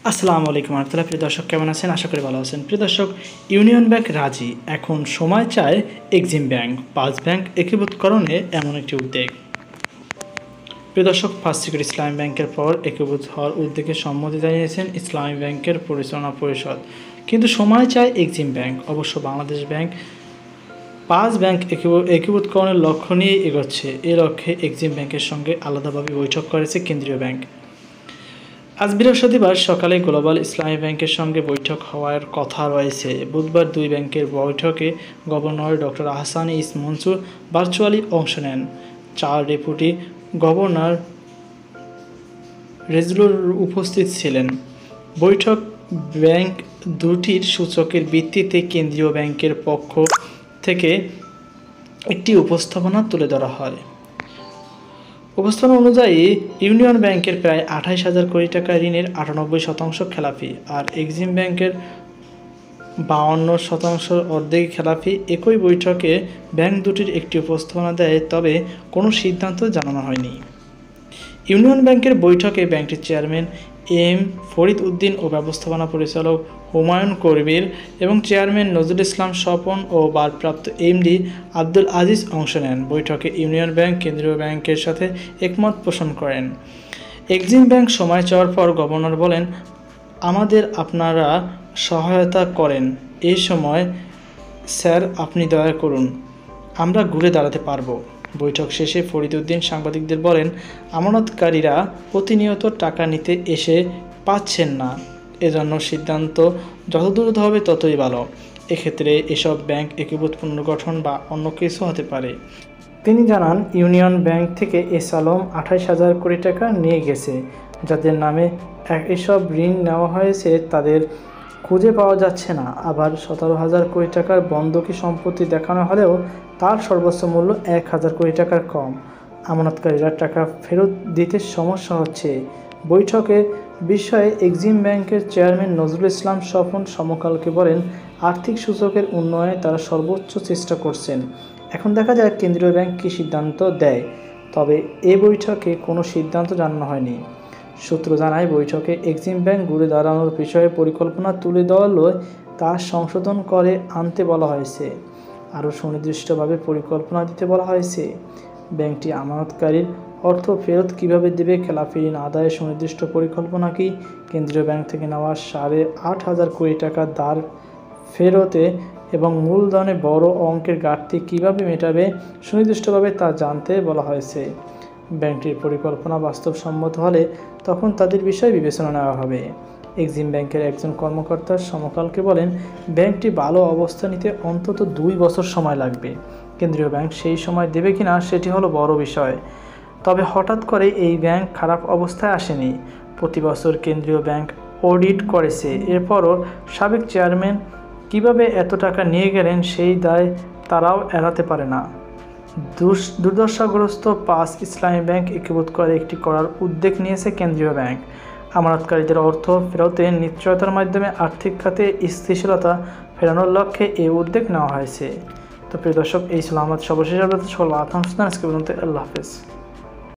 আসসালামু আলাইকুম রহমতুল্লাহ। প্রিয় দর্শক, কেমন আছেন? আশা করি ভালো আছেন। প্রিয় দর্শক, ইউনিয়ন ব্যাংক রাজি, এখন সময় চায় এক্সিম ব্যাংক। 5 ব্যাংক একীভূতকরণে এমন একটি উদ্যোগ। প্রিয় দর্শক, ফার্স্ট সিকিউরিটি ইসলামী ব্যাংকের পর একীভূত হওয়ার উদ্যোগে সম্মতি জানিয়েছেন ইসলামী ব্যাংকের পরিচালনা পরিষদ, কিন্তু সময় চায় এক্সিম ব্যাংক। অবশ্য বাংলাদেশ ব্যাংক 5 ব্যাংক একীভূতকরণের লক্ষ্য নিয়ে এগোচ্ছে। এ লক্ষ্যে এক্সিম ব্যাংকের সঙ্গে আলাদাভাবে বৈঠক করেছে কেন্দ্রীয় ব্যাংক। আজ বৃহস্পতিবার সকালে গ্লোবাল ইসলামী ব্যাংকের সঙ্গে বৈঠক হওয়ার কথা রয়েছে। বুধবার 2 ব্যাংকের বৈঠকে গভর্নর ডক্টর আহসান ইস মনসুর ভার্চুয়ালি অংশ নেন। 4 ডেপুটি গভর্নর রেজুলুর উপস্থিত ছিলেন। বৈঠক ব্যাংক দুটির সূচকের ভিত্তিতে কেন্দ্রীয় ব্যাংকের পক্ষ থেকে একটি উপস্থাপনা তুলে ধরা হয়। উপস্থাপনা অনুযায়ী ইউনিয়ন ব্যাংকের প্রায় 28,000 কোটি টাকা ঋণের 98% খেলাপি, আর এক্সিম ব্যাংকের 52% অর্ধেক খেলাপি। একই বৈঠকে ব্যাংক দুটির একটি উপস্থাপনা দেয়, তবে কোনো সিদ্ধান্ত জানানো হয়নি। ইউনিয়ন ব্যাংকের বৈঠকে ব্যাংকটির চেয়ারম্যান এম ফরিদ উদ্দিন ও ব্যবস্থাপনা পরিচালক হুমায়ুন কবির এবং চেয়ারম্যান নজরুল ইসলাম স্বপন ও ভারপ্রাপ্ত এমডি আব্দুল আজিজ অংশ নেন। বৈঠকে ইউনিয়ন ব্যাংক কেন্দ্রীয় ব্যাংকের সাথে একমত পোষণ করেন। এক্সিম ব্যাংক সময় চাওয়ার পর গভর্নর বলেন, আমাদের আপনারা সহায়তা করেন, এই সময় স্যার আপনি দয়া করুন, আমরা ঘুরে দাঁড়াতে পারবো। বৈঠক শেষে ফরিদ উদ্দিন সাংবাদিকদের বলেন, আমানতকারীরা প্রতিনিয়ত টাকা নিতে এসে পাচ্ছেন না, এজন্য সিদ্ধান্ত যত দ্রুত হবে ততই ভালো। এক্ষেত্রে এসব ব্যাংক একীভূত পুনর্গঠন বা অন্য কিছু হতে পারে। তিনি জানান, ইউনিয়ন ব্যাংক থেকে এস আলম 28,000 কোটি টাকা নিয়ে গেছে। যাদের নামে এসব ঋণ নেওয়া হয়েছে তাদের খুঁজে পাওয়া যাচ্ছে না। আবার 17,000 কোটি টাকার বন্ধকি সম্পত্তি দেখানো হলেও তার সর্বোচ্চ মূল্য 1,000 কোটি টাকার কম। আমানতকারীরা টাকা ফেরত দিতে সমস্যা হচ্ছে। বৈঠকে বিষয়ে এক্সিম ব্যাংকের চেয়ারম্যান নজরুল ইসলাম স্বপন সমকালকে বলেন, আর্থিক সূচকের উন্নয়নে তারা সর্বোচ্চ চেষ্টা করছেন। এখন দেখা যায় কেন্দ্রীয় ব্যাংক কী সিদ্ধান্ত দেয়। তবে এ বৈঠকে কোনো সিদ্ধান্ত জানানো হয়নি। সূত্র জানায়, বৈঠকে এক্সিম ব্যাংক ঘুরে দাঁড়ানোর বিষয়ে পরিকল্পনা তুলে দেওয়ালে তা সংশোধন করে আনতে বলা হয়েছে। আরও সুনির্দিষ্টভাবে পরিকল্পনা দিতে বলা হয়েছে। ব্যাংকটি আমানতকারীর অর্থ ফেরত কীভাবে দেবে, খেলাপি ঋণ আদায়ের সুনির্দিষ্ট পরিকল্পনা কি, কেন্দ্রীয় ব্যাংক থেকে নেওয়া 8,500 কোটি টাকা ধার ফেরতে এবং মূলধনে বড় অঙ্কের ঘাটতি কীভাবে মেটাবে সুনির্দিষ্টভাবে তা জানতে বলা হয়েছে। ব্যাংকটির পরিকল্পনা বাস্তবসম্মত হলে তখন তাদের বিষয় বিবেচনা নেওয়া হবে। এক্সিম ব্যাংকের একজন কর্মকর্তা সমকালকে বলেন, ব্যাংকটি ভালো অবস্থা নিতে অন্তত 2 বছর সময় লাগবে। কেন্দ্রীয় ব্যাংক সেই সময় দেবে কিনা সেটি হলো বড় বিষয়। তবে হঠাৎ করে এই ব্যাংক খারাপ অবস্থায় আসেনি। প্রতি বছর কেন্দ্রীয় ব্যাংক অডিট করেছে। এরপরও সাবেক চেয়ারম্যান কিভাবে এত টাকা নিয়ে গেলেন সেই দায় তারাও এড়াতে পারে না। দুর্দশাগ্রস্ত 5 ইসলামী ব্যাংক একীভূত করে একটি করার উদ্যোগ নিয়েছে কেন্দ্রীয় ব্যাংক। আমানতকারীদের অর্থ ফেরতের নিশ্চয়তার মাধ্যমে আর্থিক খাতে স্থিতিশীলতা ফেরানোর লক্ষ্যে এই উদ্যোগ নেওয়া হয়েছে। তো প্রিয় দর্শক, এই ছিল আমাদের সর্বশেষ আপডেট। সকল আজকে পর্যন্ত আল্লাহ হাফেজ।